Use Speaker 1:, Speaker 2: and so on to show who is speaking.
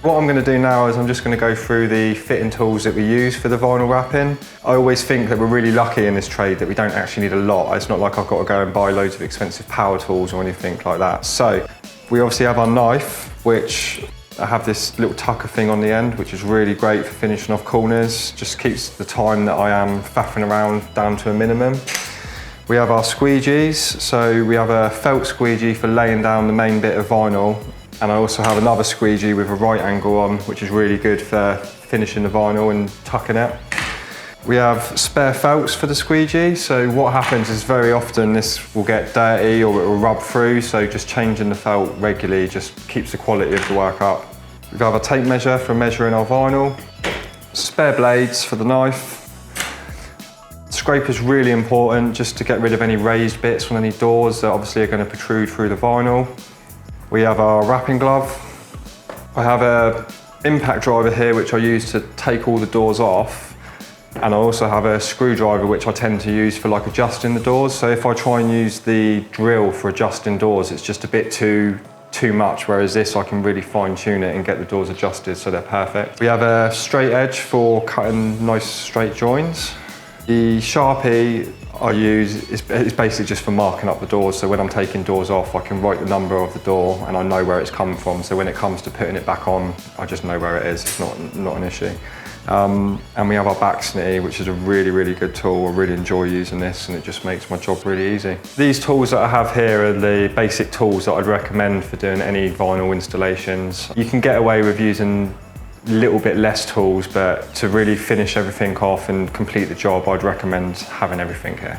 Speaker 1: What I'm going to do now is I'm just going to go through the fitting tools that we use for the vinyl wrapping. I always think that we're really lucky in this trade that we don't actually need a lot. It's not like I've got to go and buy loads of expensive power tools or anything like that. So we obviously have our knife, which I have this little tucker thing on the end, which is really great for finishing off corners. Just keeps the time that I am faffing around down to a minimum. We have our squeegees. So we have a felt squeegee for laying down the main bit of vinyl. And I also have another squeegee with a right angle on, which is really good for finishing the vinyl and tucking it. We have spare felts for the squeegee. So what happens is very often this will get dirty or it will rub through. So just changing the felt regularly just keeps the quality of the work up. We have a tape measure for measuring our vinyl. Spare blades for the knife. Scraper's really important just to get rid of any raised bits on any doors that obviously are going to protrude through the vinyl. We have our wrapping glove. I have an impact driver here which I use to take all the doors off, and I also have a screwdriver which I tend to use for like adjusting the doors. So if I try and use the drill for adjusting doors, it's just a bit too much, whereas this I can really fine tune it and get the doors adjusted so they're perfect. We have a straight edge for cutting nice straight joins. The Sharpie I use is basically just for marking up the doors, so when I'm taking doors off I can write the number of the door and I know where it's come from, so when it comes to putting it back on I just know where it is. It's not an issue. And we have our back snitty, which is a really good tool. I really enjoy using this and it just makes my job really easy. These tools that I have here are the basic tools that I'd recommend for doing any vinyl installations. You can get away with using a little bit less tools, but to really finish everything off and complete the job, I'd recommend having everything here.